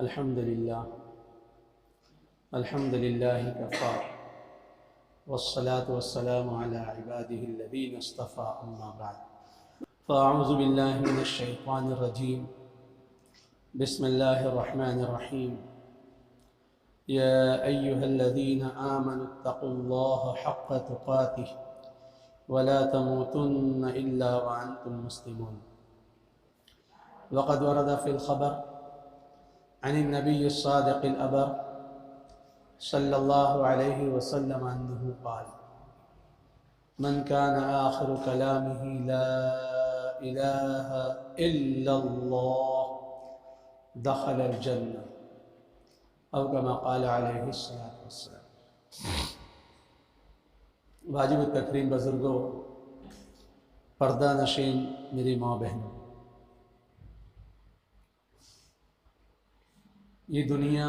الحمد لله كفى والصلاة والسلام على عباده الذين اصطفى أما بعد فأعوذ بالله من الشيطان الرجيم بسم الله الرحمن الرحيم يا أيها الذين آمنوا اتقوا الله حق تقاته ولا تموتن إلا وأنتم مسلمون وقد ورد في الخبر عن النبي الصادق الأبر صلى الله عليه وسلم أنه قال من كان آخر كلامه لا إله إلا الله دخل الجنة أو كما قال عليه الصلاة والسلام۔ واجب التکریم بزرگوں، پردہ نشین میری ماں بہنوں، یہ دنیا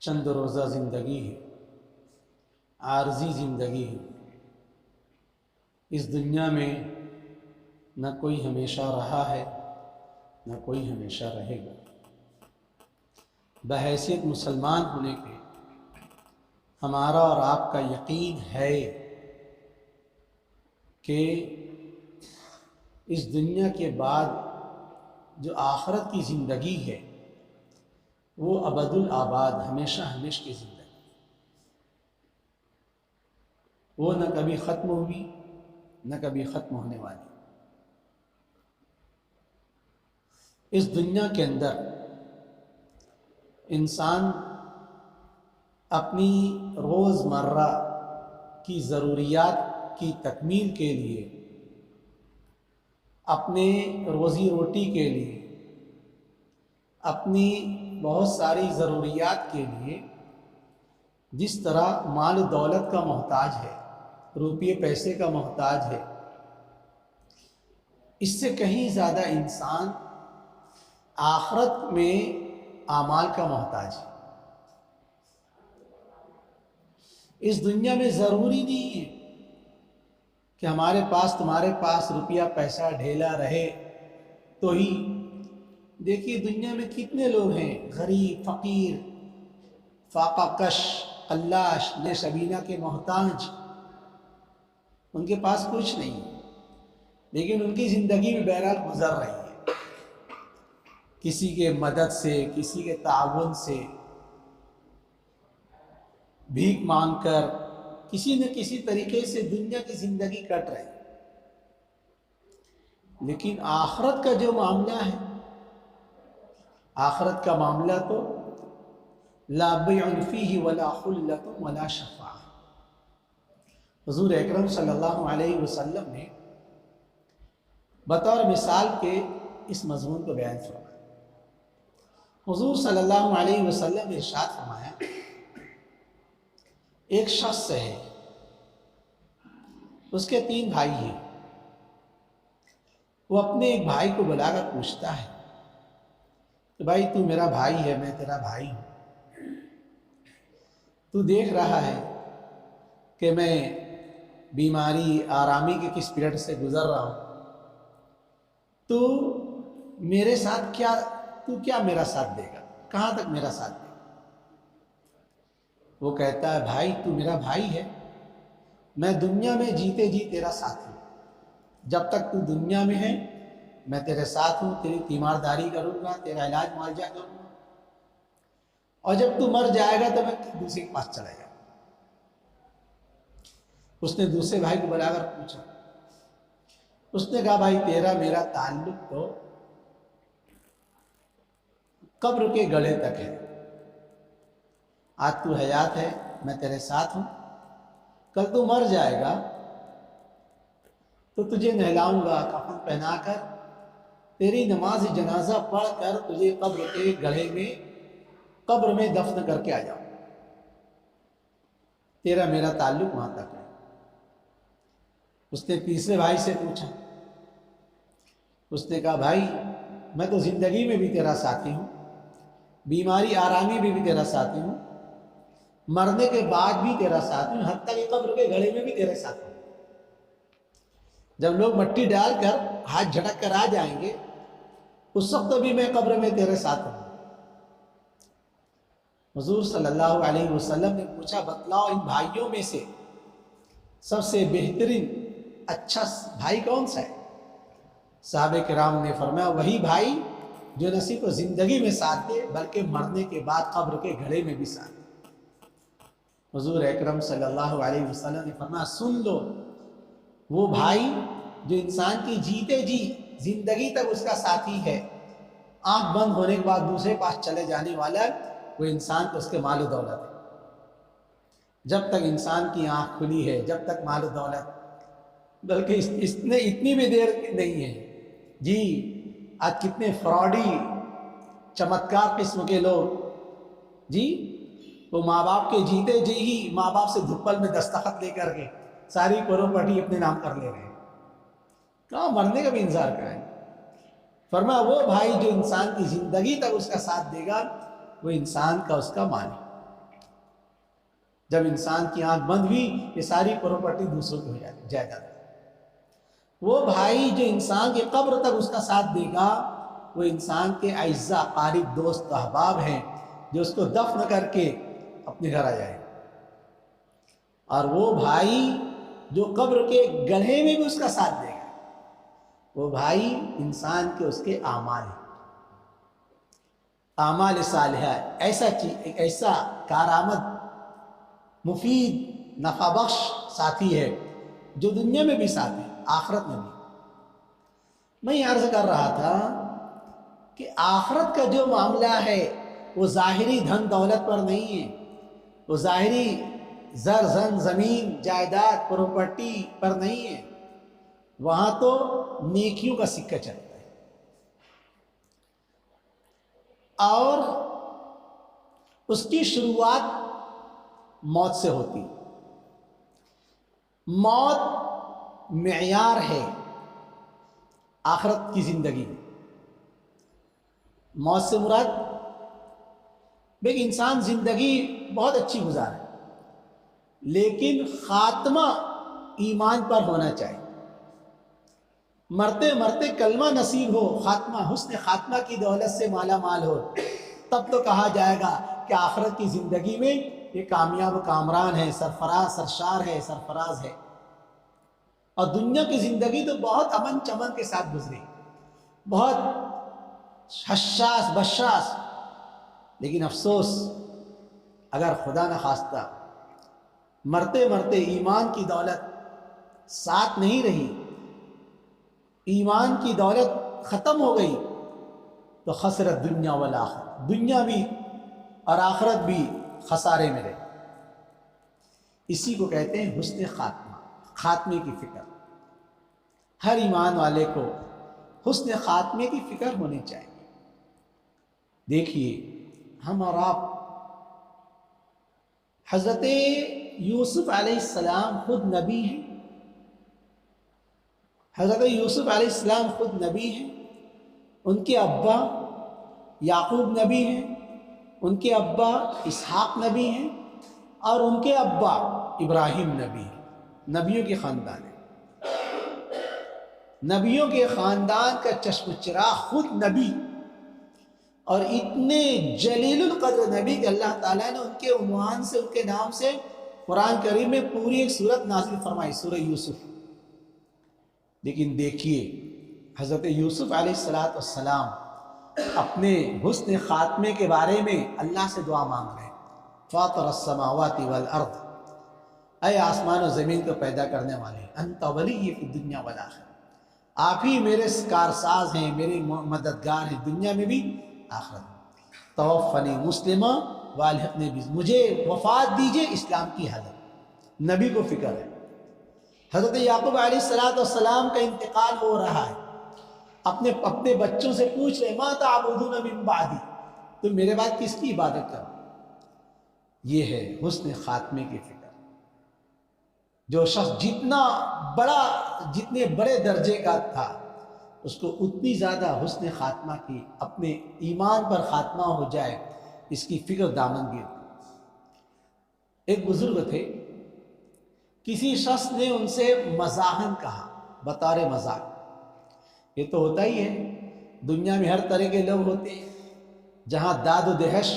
چند روزہ زندگی ہے، عارضی زندگی ہے۔ اس دنیا میں نہ کوئی ہمیشہ رہا ہے نہ کوئی ہمیشہ رہے گا۔ بحیثیت مسلمان ہونے کے ہمارا اور آپ کا یقین ہے کہ اس دنیا کے بعد جو آخرت کی زندگی ہے وہ ابد الآباد، ہمیشہ ہمیشہ کی زندگی، وہ نہ کبھی ختم ہوگی نہ کبھی ختم ہونے والی۔ اس دنیا کے اندر انسان اپنی روزمرہ کی ضروریات کی تکمیل کے لیے، اپنے روزی روٹی کے لیے، اپنی بہت ساری ضروریات کے لیے جس طرح مال و دولت کا محتاج ہے، روپیے پیسے کا محتاج ہے، اس سے کہیں زیادہ انسان آخرت میں اعمال کا محتاج ہے۔ اس دنیا میں ضروری نہیں ہے کہ ہمارے پاس تمہارے پاس روپیہ پیسہ ڈھیلا رہے تو ہی۔ دیکھیے دنیا میں کتنے لوگ ہیں، غریب، فقیر، فاقہ کش، قلاش، بے شبینہ کے محتاج، ان کے پاس کچھ نہیں ہے لیکن ان کی زندگی میں بہرحال گزر رہی ہے، کسی کے مدد سے، کسی کے تعاون سے، بھیک مانگ کر، کسی نہ کسی طریقے سے دنیا کی زندگی کٹ رہی۔ لیکن آخرت کا جو معاملہ ہے، آخرت کا معاملہ تو لا بیع فیہ ولا خلۃ ولا شفاعہ۔ حضور اکرم صلی اللہ علیہ وسلم نے بطور مثال کے اس مضمون کو بیان فرمایا۔ حضور صلی اللہ علیہ وسلم نے ارشاد فرمایا، ایک شخص ہے، اس کے 3 بھائی ہیں، وہ اپنے ایک بھائی کو بلا کر پوچھتا ہے کہ بھائی تو میرا بھائی ہے، میں تیرا بھائی ہوں، تو دیکھ رہا ہے کہ میں بیماری آرامی کے کس پیریڈ سے گزر رہا ہوں، تو میرے ساتھ کیا میرا ساتھ دے گا، کہاں تک میرا ساتھ دے گا؟ وہ کہتا ہے بھائی تو میرا بھائی ہے، میں دنیا میں جیتے جی تیرا ساتھ ہوں، جب تک تو دنیا میں ہے میں تیرے ساتھ ہوں، تیری تیمارداری کروں گا، تیرا علاج معالجہ کروں گا، اور جب تو مر جائے گا تو میں دوسرے کے پاس چلا جاؤں۔ اس نے دوسرے بھائی کو بلا کر پوچھا، اس نے کہا بھائی تیرا میرا تعلق تو قبر کے گڑھے تک ہے، آج تو حیات ہے میں تیرے ساتھ ہوں، کل تو مر جائے گا تو تجھے نہلاؤں گا، کفن پہنا کر تیری نماز جنازہ پڑھ کر تجھے قبر کے گڑھے میں، قبر میں دفن کر کے آ جاؤں، تیرا میرا تعلق وہاں تک ہے۔ اس نے تیسرے بھائی سے پوچھا، اس نے کہا بھائی میں تو زندگی میں بھی تیرا ساتھی ہوں، بیماری آرامی میں بھی تیرا ساتھی ہوں، مرنے کے بعد بھی تیرا ساتھی ہوں، حتیٰ کہ قبر کے گڑھے میں بھی تیرے ساتھ ہوں۔ جب لوگ مٹی ڈال کر ہاتھ جھٹک کر آ جائیں گے اس وقت بھی میں قبر میں تیرے ساتھ ہوں۔ حضور صلی اللہ علیہ وسلم نے پوچھا بتلاؤ ان بھائیوں میں سے سب سے بہترین اچھا بھائی کون سا ہے؟ صحابہ کرام نے فرمایا وہی بھائی جو نہ صرف زندگی میں ساتھ دے بلکہ مرنے کے بعد قبر کے گھڑے میں بھی ساتھ دے۔ حضور اکرم صلی اللہ علیہ وسلم نے فرمایا سن لو، وہ بھائی جو انسان کی جیتے جی زندگی تک اس کا ساتھی ہے، آنکھ بند ہونے کے بعد دوسرے پاس چلے جانے والا وہ انسان کو اس کے مال و دولت ہے۔ جب تک انسان کی آنکھ کھلی ہے، جب تک مال و دولت، بلکہ اتنی بھی دیر نہیں ہے جی۔ آج کتنے فراڈی چمتکار قسم کے لوگ جی، وہ ماں باپ کے جیتے جی ہی ماں باپ سے دھپل میں دستخط لے کر کے ساری پراپرٹی اپنے نام کر لے رہے ہیں۔ کہاں مرنے کا بھی انتظار کریں۔ فرمایا وہ بھائی جو انسان کی زندگی تک اس کا ساتھ دے گا وہ انسان کا اس کا مال ہے۔ جب انسان کی آنکھ بند ہوئی یہ ساری پراپرٹی دوسروں کی ہو جائے گا۔ وہ بھائی جو انسان کی قبر تک اس کا ساتھ دے گا وہ انسان کے اعزاء قارب دوست احباب ہیں جو اس کو دفن کر کے اپنے گھر آ جائے۔ اور وہ بھائی جو قبر کے گڑھے میں بھی اس کا ساتھ دے گا وہ بھائی انسان کے اس کے اعمال ہیں۔ اعمال صالحہ ایسا چیز، ایک ایسا کارآمد مفید نفع بخش ساتھی ہے جو دنیا میں بھی ساتھ ہے آخرت میں بھی۔ میں یہ عرض کر رہا تھا کہ آخرت کا جو معاملہ ہے وہ ظاہری دھن دولت پر نہیں ہے، وہ ظاہری زر زمین جائیداد پراپرٹی پر نہیں ہے، وہاں تو نیکیوں کا سکہ چلتا ہے۔ اور اس کی شروعات موت سے ہوتی۔ موت معیار ہے آخرت کی زندگی میں۔ موت سے مراد ایک انسان زندگی بہت اچھی گزارے لیکن خاتمہ ایمان پر ہونا چاہیے۔ مرتے مرتے کلمہ نصیب ہو، خاتمہ حسن خاتمہ کی دولت سے مالا مال ہو، تب تو کہا جائے گا کہ آخرت کی زندگی میں یہ کامیاب و کامران ہے، سرفراز سرشار ہے، سرفراز ہے۔ اور دنیا کی زندگی تو بہت امن چمن کے ساتھ گزری، بہت حشاس بشاس، لیکن افسوس اگر خدا نہ خواستہ مرتے مرتے ایمان کی دولت ساتھ نہیں رہی، ایمان کی دولت ختم ہو گئی تو خسرت دنیا والآخرہ، دنیا بھی اور آخرت بھی خسارے میں رہے۔ اسی کو کہتے ہیں حسن خاتمہ، خاتمے کی فکر۔ ہر ایمان والے کو حسن خاتمے کی فکر ہونی چاہیے۔ دیکھیے ہم اور آپ، حضرت یوسف علیہ السلام خود نبی ہیں، حضرت یوسف علیہ السلام خود نبی ہیں، ان کے ابا یعقوب نبی ہیں، ان کے ابا اسحاق نبی ہیں، اور ان کے ابا ابراہیم نبی ہیں۔ نبیوں کے خاندان ہیں، نبیوں کے خاندان کا چشم چراغ خود نبی، اور اتنے جلیل القدر نبی کہ اللہ تعالیٰ نے ان کے عنوان سے، ان کے نام سے قرآن کریم میں پوری ایک سورت نازل فرمائی، سورہ یوسف۔ لیکن دیکھیے حضرت یوسف علیہ السلام اپنے حسن خاتمے کے بارے میں اللہ سے دعا مانگ رہے ہیں۔ فاطر السماوات والارض، اے آسمان و زمین کو پیدا کرنے والے، انت ولی فی الدنیا والآخرہ، آپ ہی میرے کارساز ہیں، میرے مددگار ہیں دنیا میں بھی آخرت میں۔ توفنی مسلمہ والحقنی بالصالحین، مجھے وفات دیجئے اسلام کی حالت۔ نبی کو فکر ہے۔ حضرت یعقوب علیہ السلام کا انتقال ہو رہا ہے، اپنے بچوں سے پوچھ رہے ما تعبدون من بعدی، تم میرے بعد کس کی عبادت کرو؟ یہ ہے حسن خاتمے کی فکر۔ جو شخص جتنے بڑے درجے کا تھا اس کو اتنی زیادہ حسن خاتمہ کی، اپنے ایمان پر خاتمہ ہو جائے، اس کی فکر دامن گیر۔ ایک بزرگ تھے، کسی شخص نے ان سے مزاحن کہا، بطور مذاق، یہ تو ہوتا ہی ہے دنیا میں ہر طرح کے لوگ ہوتے ہیں، جہاں داد و دہش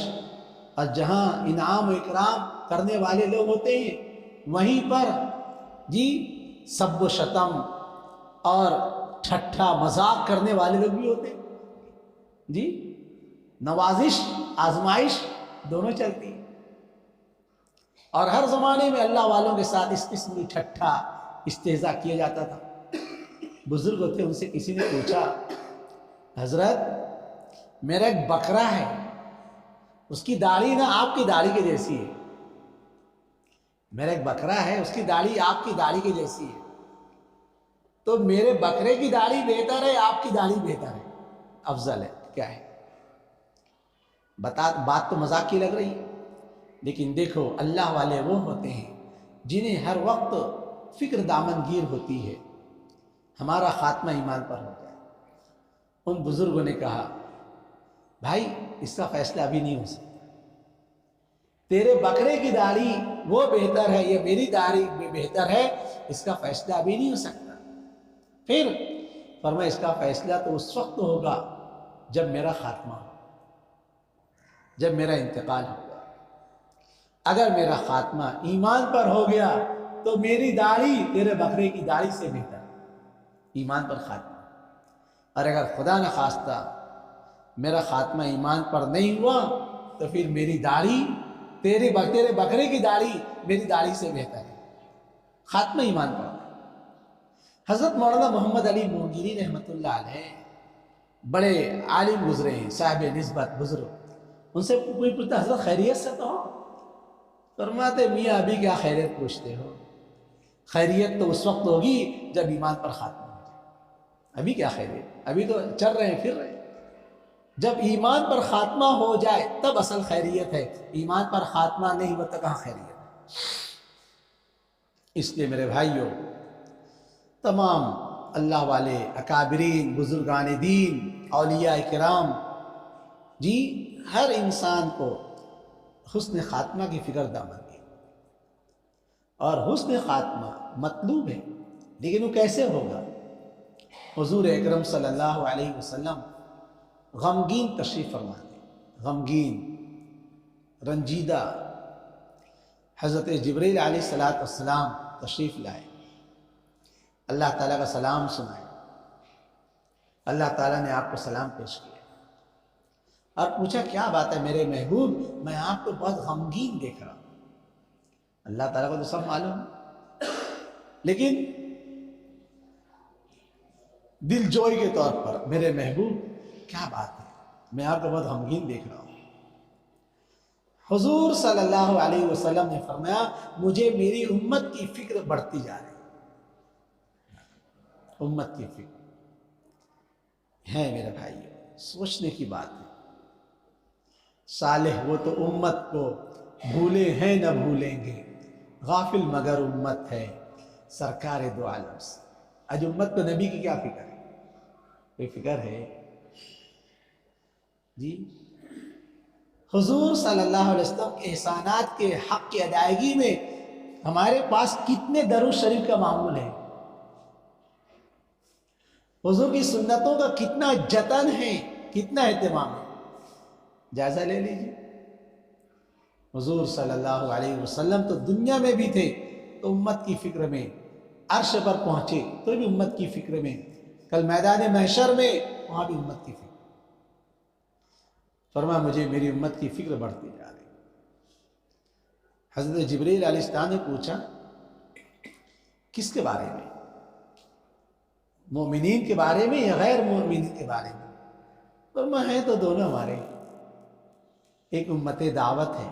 اور جہاں انعام و اکرام کرنے والے لوگ ہوتے ہیں، وہیں پر جی سب و شتم اور ٹھٹھا مذاق کرنے والے لوگ بھی ہوتے ہیں جی۔ نوازش آزمائش دونوں چلتی ہیں، اور ہر زمانے میں اللہ والوں کے ساتھ اس قسم کی ٹھٹھا استہزاء کیا جاتا تھا۔ بزرگ تھے، ان سے کسی نے پوچھا، حضرت میرا ایک بکرا ہے، اس کی داڑھی نا آپ کی داڑھی کے جیسی ہے، میرا ایک بکرا ہے، اس کی داڑھی آپ کی داڑھی کے جیسی ہے، تو میرے بکرے کی داڑھی بہتر ہے آپ کی داڑھی بہتر ہے، افضل ہے، کیا ہے؟ بات تو مذاق کی لگ رہی ہے، لیکن دیکھو اللہ والے وہ ہوتے ہیں جنہیں ہر وقت فکر دامن گیر ہوتی ہے ہمارا خاتمہ ایمان پر ہو جائے۔ ان بزرگوں نے کہا، بھائی اس کا فیصلہ ابھی نہیں ہو سکتا، تیرے بکرے کی داڑھی وہ بہتر ہے یا میری داڑھی بہتر ہے، اس کا فیصلہ ابھی نہیں ہو سکتا۔ پھر فرمایا اس کا فیصلہ تو اس وقت ہوگا جب میرا خاتمہ ہو، جب میرا انتقال ہوگا۔ اگر میرا خاتمہ ایمان پر ہو گیا تو میری داڑھی تیرے بکرے کی داڑھی سے بہتر ہے، ایمان پر خاتمہ۔ اور اگر خدا نہ خواستہ میرا خاتمہ ایمان پر نہیں ہوا تو پھر میری داڑھی تیرے بکرے کی داڑھی میری داڑھی سے بہتر ہے، خاتمہ ایمان پر۔ حضرت مولانا محمد علی مونگیری رحمۃ اللہ علیہ بڑے عالم گزرے ہیں، صاحب نسبت بزرگ، ان سے کوئی پوچھتا حضرت خیریت سے تو ہو؟ فرماتے میاں ابھی کیا خیریت پوچھتے ہو، خیریت تو اس وقت ہوگی جب ایمان پر خاتمہ ہو جائے، ابھی کیا خیریت، ابھی تو چل رہے ہیں پھر رہے ہیں، جب ایمان پر خاتمہ ہو جائے تب اصل خیریت ہے، ایمان پر خاتمہ نہیں ہوا تو کہاں خیریت ہے۔ اس لیے میرے بھائیوں، تمام اللہ والے اکابرین بزرگان دین اولیاء کرام جی، ہر انسان کو حسن خاتمہ کی فکر دامن ہے، اور حسن خاتمہ مطلوب ہے، لیکن وہ کیسے ہوگا؟ حضور اکرم صلی اللہ علیہ وسلم غمگین تشریف فرماتے، غمگین رنجیدہ، حضرت جبریل علیہ السلام تشریف لائے، اللہ تعالیٰ کا سلام سنائے، اللہ تعالیٰ نے آپ کو سلام پیش کیا اور پوچھا کیا بات ہے میرے محبوب، میں آپ کو بہت غمگین دیکھ رہا ہوں۔ اللہ تعالیٰ کو تو سب معلوم ہے، لیکن دل جوئی کے طور پر میرے محبوب کیا بات ہے، میں آپ کو بہت غمگین دیکھ رہا ہوں۔ حضور صلی اللہ علیہ وسلم نے فرمایا مجھے میری امت کی فکر بڑھتی جا رہی ہے، امت کی فکر ہے میرے بھائی، سوچنے کی بات ہے۔ صالح وہ تو امت کو بھولے ہیں نہ بھولیں گے، غافل مگر امت ہے سرکار دو عالم سے۔ آج امت کو نبی کی کیا فکر ہے؟ کوئی فکر ہے جی؟ حضور صلی اللہ علیہ وسلم کے احسانات کے حق کی ادائیگی میں ہمارے پاس کتنے درود شریف کا معمول ہے، حضور کی سنتوں کا کتنا جتن ہے، کتنا اہتمام ہے، جائزہ لے لیجیے۔ حضور صلی اللہ علیہ وسلم تو دنیا میں بھی تھے تو امت کی فکر میں، عرش پر پہنچے تو بھی امت کی فکر میں، کل میدان محشر میں وہاں بھی امت کی فکر۔ فرمایا مجھے میری امت کی فکر بڑھتی جا رہی۔ حضرت جبریل علیہ السلام نے پوچھا کس کے بارے میں؟ مومنین کے بارے میں یا غیر مومنین کے بارے میں؟ فرمایا ہے تو دونوں ہمارے، ایک امت دعوت ہے،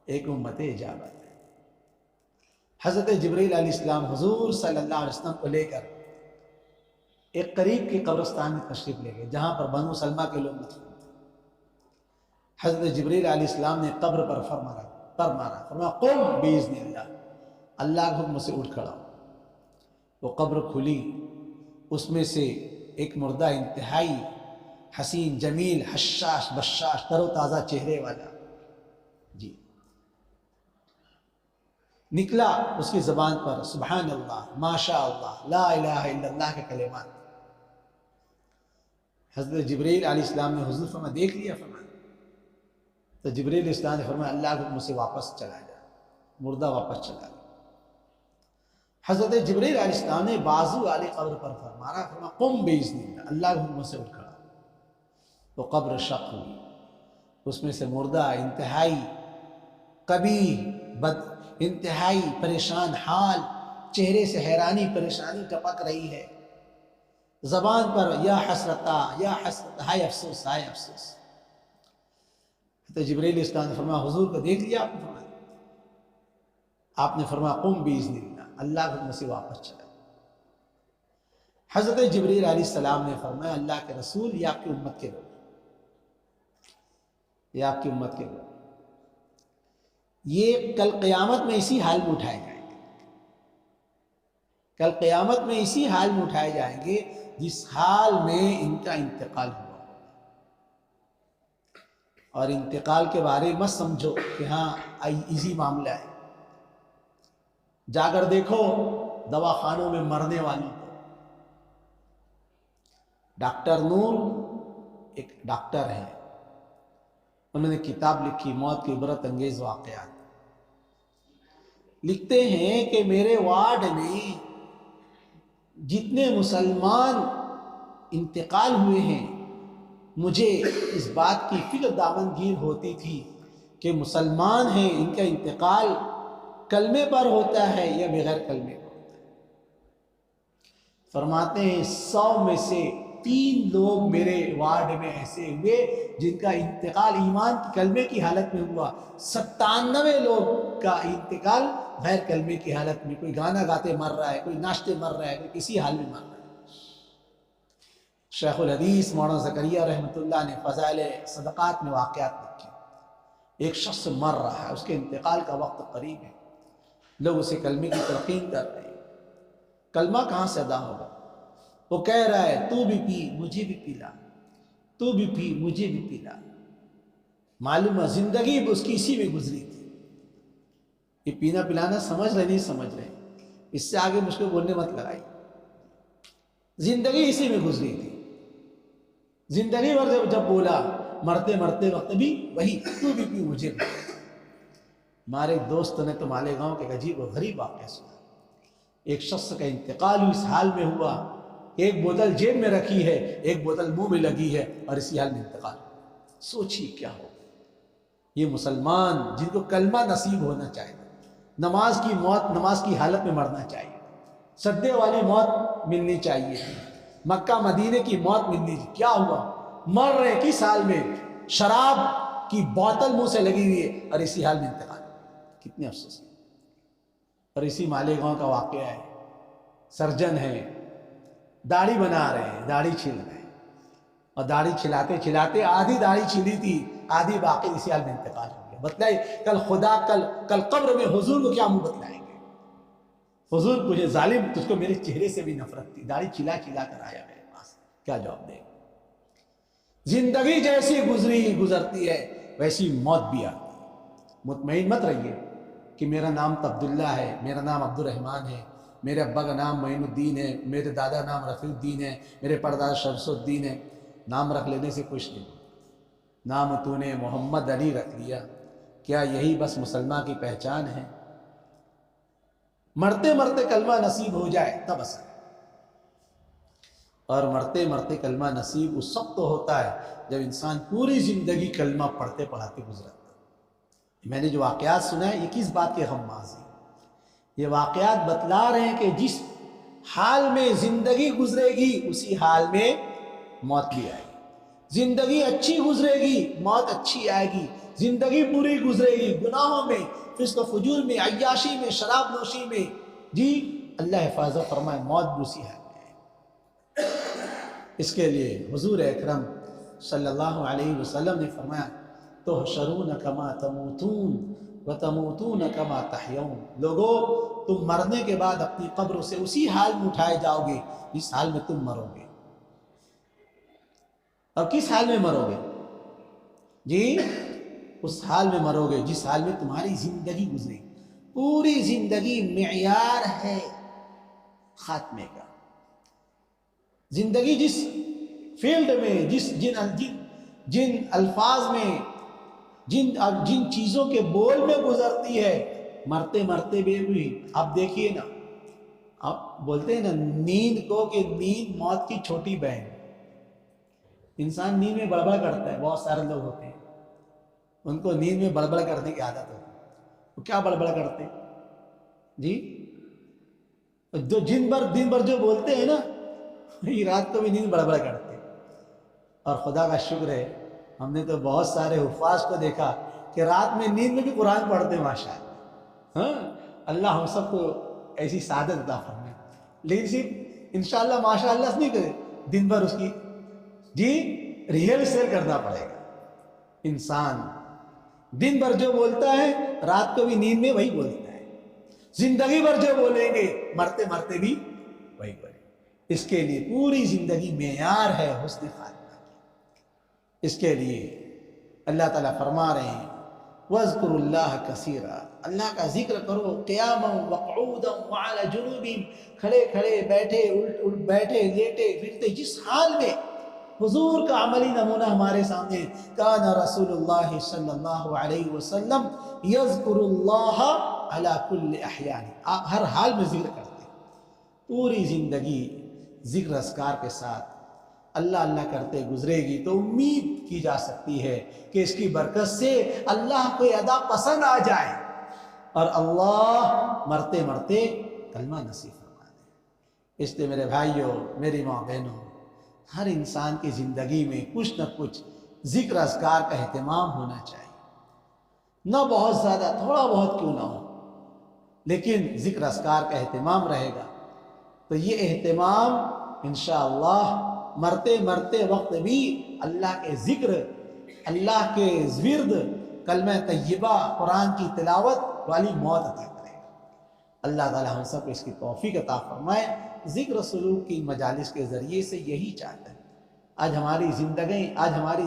ایک امت اجابت ہے۔ حضرت جبریل علیہ السلام حضور صلی اللہ علیہ وسلم کو لے کر ایک قریب کی قبرستان میں تشریف لے گئے جہاں پر بنو سلمہ کے لوگ مدفون تھے۔ حضرت جبریل علیہ السلام نے قبر پر فرمایا قم باذن اللہ، اللہ کے حکم سے اٹھ کھڑا ہو۔ وہ قبر کھلی، اس میں سے ایک مردہ انتہائی حسین جمیل حشاش بشاش تر و تازہ چہرے والا جی نکلا، اس کی زبان پر سبحان اللہ، ما شاء اللہ، لا الہ الا اللہ کے کلمات۔ حضرت جبریل علیہ السلام نے حضور فرمایا دیکھ لیا فرمایا، تو جبریل علیہ السلام نے فرمایا اللہ کے حکم سے واپس چلا جا، مردہ واپس چلا گیا۔ حضرت جبریل علیہ السلام نے بازو علی قبر پر فرمایا قم باذن اللہ، اللہ کے حکم سے اٹھ کھڑا، وہ قبر شق ہوئی، اس میں سے مردہ انتہائی قبیح انتہائی پریشان حال، چہرے سے حیرانی پریشانی ٹپک رہی ہے، زبان پر یا حسرتا یا حسرت، ہائے افسوس ہائے افسوس۔ تو جبریل علیہ السلام نے فرمایا حضور کو دیکھ لیا آپ نے؟ فرمایا، آپ نے فرمایا قم باذن اللہ، اللہ کے حکم سے واپس چلا۔ حضرت جبریل علیہ السلام نے فرمایا اللہ کے رسول یہ آپ کی امت کے لوگ، یہ آپ کی امت کے لوگ، یہ کل قیامت میں اسی حال میں اٹھائے جائیں گے، کل قیامت میں اسی حال میں اٹھائے جائیں گے جس حال میں ان کا انتقال ہوا۔ اور انتقال کے بارے میں مت سمجھو کہ ہاں ایزی معاملہ ہے، جا کر دیکھو دواخانوں میں مرنے والوں کو۔ ڈاکٹر نور ایک ڈاکٹر ہے، انہوں نے کتاب لکھی موت کے عبرت انگیز واقعات، لکھتے ہیں کہ میرے وارڈ میں جتنے مسلمان انتقال ہوئے ہیں مجھے اس بات کی فکر دامنگیر ہوتی تھی کہ مسلمان ہیں، ان کا انتقال کلمے پر ہوتا ہے یا بغیر کلمے پر ہوتا ہے۔ فرماتے ہیں 100 میں سے 3 لوگ میرے وارڈ میں ایسے ہوئے جن کا انتقال ایمان کی کلمے کی حالت میں ہوا، 97 لوگ کا انتقال غیر کلمے کی حالت میں، کوئی گانا گاتے مر رہا ہے، کوئی ناچتے مر رہا ہے، کوئی کسی حال میں مر رہا ہے۔ شیخ الحدیث مولانا زکریا رحمۃ اللہ نے فضائل صدقات میں واقعات لکھے، ایک شخص مر رہا ہے، اس کے انتقال کا وقت قریب ہے، لوگ اسے کلمے کی تلقین کر رہے ہیں، کلمہ کہاں سے ادا ہوگا؟ وہ کہہ رہا ہے تو بھی پی مجھے بھی پلا، تو بھی پی مجھے بھی پلا۔ معلوم ہے زندگی اس کی اسی میں گزری تھی۔ یہ پینا پلانا سمجھ رہے نہیں سمجھ رہے، اس سے آگے مجھ کو بولنے مت لگائی، زندگی اسی میں گزری تھی۔ زندگی بھر جب بولا مرتے مرتے وقت بھی وہی تو بھی پی مجھے بھی۔ ہمارے دوست نے تو مالیگاؤں کے عجیب و غریب واقعہ سنا، ایک شخص کا انتقال اس حال میں ہوا، ایک بوتل جیب میں رکھی ہے، ایک بوتل منہ میں لگی ہے، اور اسی حال میں انتقال۔ سوچی کیا ہو، یہ مسلمان جن کو کلمہ نصیب ہونا چاہیے، نماز کی موت نماز کی حالت میں مرنا چاہیے، سدے والی موت ملنی چاہیے، مکہ مدینے کی موت ملنی چاہیے، کیا ہوا؟ مر رہے کس حال میں؟ شراب کی بوتل منہ سے لگی ہوئی ہے اور اسی حال میں انتقال۔ کتنے افسوس ہے۔ اور اسی مالیگاؤں کا واقعہ ہے، سرجن ہے، داڑھی بنا رہے ہیں، داڑھی چھیل رہے ہیں، اور داڑھی چھلاتے چھلاتے آدھی داڑھی چھلی تھی، آدھی باقی، اسی حال میں انتقال ہو گیا۔ بتلائے کل خدا کل قبر میں حضور کو کیا منہ بتلائیں گے؟ حضور مجھے ظالم تجھ کو میرے چہرے سے بھی نفرت تھی، داڑھی چھلا چھلا کر آیا میرے پاس، کیا جواب دے؟ زندگی جیسی گزرتی ہے ویسی موت بھی آتی ہے۔ مطمئن مت رہیے کہ میرا نام تو عبداللہ ہے، میرا نام عبد الرحمن ہے، میرے ابا کا نام معین الدین ہے، میرے دادا نام رفیع الدین ہے، میرے پردادا شمس الدین ہے۔ نام رکھ لینے سے کچھ نہیں، نام تو نے محمد علی رکھ لیا، کیا یہی بس مسلمان کی پہچان ہے؟ مرتے مرتے کلمہ نصیب ہو جائے تب اثر ہے، اور مرتے مرتے کلمہ نصیب اس وقت تو ہوتا ہے جب انسان پوری زندگی کلمہ پڑھتے پڑھاتے گزرتا۔ میں نے جو واقعات سنا ہے یہ کس بات کے غماز ہیں؟ یہ واقعات بتلا رہے ہیں کہ جس حال میں زندگی گزرے گی اسی حال میں موت بھی آئے گی، زندگی اچھی گزرے گی موت اچھی آئے گی، زندگی بری گزرے گی گناہوں میں، فسق و فجور میں، عیاشی میں، شراب نوشی میں، جی اللہ حفاظت فرمائے موت بھی اسی حال میں آئے۔ اس کے لیے حضور اکرم صلی اللہ علیہ وسلم نے فرمایا تحشرون کما تموتون وتموتون کما تحیون، لوگو تم مرنے کے بعد اپنی قبروں سے اسی حال میں اٹھائے جاؤ گے جس حال میں تم مرو گے۔ اور کس حال میں مرو گے؟ جی اس حال میں مرو گے جس حال میں تمہاری زندگی گزری۔ پوری زندگی معیار ہے خاتمے کا، زندگی جس فیلڈ میں، جن الفاظ میں، جن چیزوں کے بول میں گزرتی ہے، مرتے مرتے بھی آپ دیکھیے نا، آپ بولتے ہیں نا نیند کو کہ نیند موت کی چھوٹی بہن. انسان نیند میں بڑبڑ کرتا ہے، بہت سارے لوگ ہوتے ہیں ان کو نیند میں بڑبڑ کرنے کی عادت ہوتی ہے. وہ کیا بڑبڑ کرتے جی؟ جو دن بھر جو بولتے ہیں نا، یہ رات کو بھی نیند بڑبڑ کرتے. اور خدا کا شکر ہے ہم نے تو بہت سارے حفاظ کو دیکھا کہ رات میں نیند میں بھی قرآن پڑھتے ہیں ماشاء اللہ. ہاں، اللہ ہم سب کو ایسی سعادت عطا فرمائے. لیکن صرف انشاءاللہ ماشاء اللہ نہیں کرے، دن بھر اس کی ریہرسل کرنا پڑے گا. انسان دن بھر جو بولتا ہے رات کو بھی نیند میں وہی بولتا ہے. زندگی بھر جو بولیں گے مرتے مرتے بھی وہی بولیں گے. اس کے لیے پوری زندگی معیار ہے حسن خاتمہ کی. اس کے لیے اللہ تعالیٰ فرما رہے ہیں وَاذْكُرُوا اللَّهَ كَثِيرًا، اللہ کا ذکر کرو قیامًا وَقُعُودًا وَعَلَى جُنُوبِهِمْ، کھڑے کھڑے، بیٹھے بیٹھے، لیٹے پھرتے، جس حال میں. حضور کا عملی نمونہ ہمارے سامنے، کان رسول اللہ صلی اللہ علیہ وسلم یذکر اللہ علی کل احیان، آپ ہر حال میں ذکر کرتے. پوری زندگی ذکر اذکار کے ساتھ اللہ اللہ کرتے گزرے گی تو امید کی جا سکتی ہے کہ اس کی برکت سے اللہ کو ادا پسند آ جائے اور اللہ مرتے مرتے کلمہ نصیب فرما دے. اس لیے میرے بھائیوں، میری ماں بہنوں، ہر انسان کی زندگی میں کچھ نہ کچھ ذکر اذکار کا اہتمام ہونا چاہیے. نہ بہت زیادہ، تھوڑا بہت کیوں نہ ہو، لیکن ذکر اذکار کا اہتمام رہے گا تو یہ اہتمام انشاءاللہ مرتے مرتے وقت بھی اللہ کے ذکر، اللہ کے ورد، کلمہ طیبہ، قرآن کی تلاوت والی موت عطا کرے گا. اللہ تعالی ہم سب کو اس کی توفیق عطا فرمائے. ذکر سلوک کی مجالس کے ذریعے سے یہی چاہتے ہیں. آج ہماری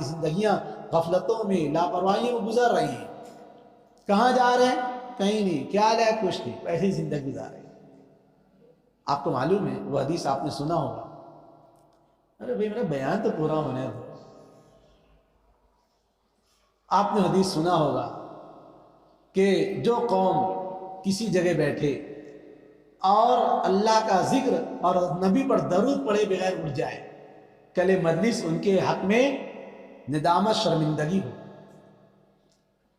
زندگیاں غفلتوں میں، لاپرواہیوں میں گزر رہی ہیں. کہاں جا رہے ہیں؟ کہیں نہیں. کیا لے؟ کچھ نہیں. ایسی زندگی گزار رہے ہیں. آپ کو معلوم ہے وہ حدیث آپ نے سنا ہوگا. ارے بھائی میرا بیان تو پورا ہونے دو. آپ نے حدیث سنا ہوگا کہ جو قوم کسی جگہ بیٹھے اور اللہ کا ذکر اور نبی پر درود پڑھے بغیر اٹھ جائے، کل مجلس ان کے حق میں ندامت، شرمندگی ہو.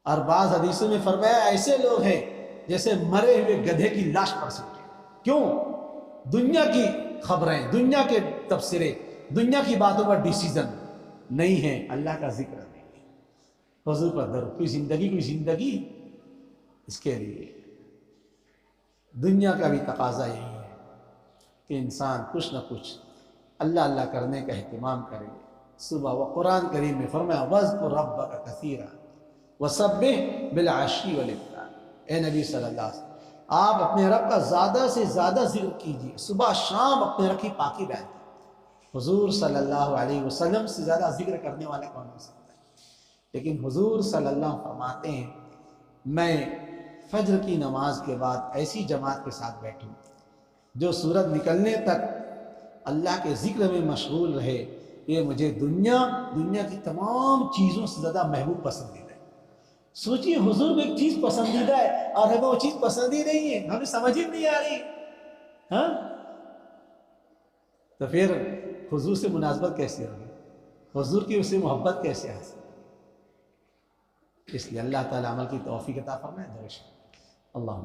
اور بعض حدیثوں میں فرمایا ایسے لوگ ہیں جیسے مرے ہوئے گدھے کی لاش پر سے اٹھے. کیوں؟ دنیا کی خبریں، دنیا کے تبصرے، دنیا کی باتوں پر ڈیسیزن نہیں ہے، اللہ کا ذکر نہیں ہے. حضور پر درود. کوئی زندگی اس کے لیے دنیا کا بھی تقاضا یہی ہے کہ انسان کچھ نہ کچھ اللہ اللہ کرنے کا اہتمام کرے. صبح وہ قرآن کریم میں فرمایا وَاذْكُرْ رَبَّكَ كَثِيرًا وَسَبِّحْ بِالْعَشِيِّ وَالْإِبْكَارِ. اے نبی صلی اللہ علیہ وسلم، آپ اپنے رب کا زیادہ سے زیادہ ذکر کیجیے، صبح شام اپنے رب کی پاکی بیان کیجیے. حضور صلی اللہ علیہ وسلم سے زیادہ ذکر کرنے والا کون ہو سکتا ہے؟ لیکن حضور صلی اللہ علیہ وسلم فرماتے ہیں میں فجر کی نماز کے بعد ایسی جماعت کے ساتھ بیٹھوں جو سورج نکلنے تک اللہ کے ذکر میں مشغول رہے، یہ مجھے دنیا کی تمام چیزوں سے زیادہ محبوب پسندیدہ ہے. سوچیے حضور کو ایک چیز پسندیدہ ہے اور ہمیں وہ چیز پسند ہی نہیں ہے، ہمیں سمجھ ہی نہیں آ رہی. ہاں تو پھر حضور سے مناسبت کیسے ہوگی؟ حضور کی اس سے محبت کیسے حاصل ہوگی؟ اس لیے اللہ تعالیٰ عمل کی توفیق عطا فرمائے. اللہ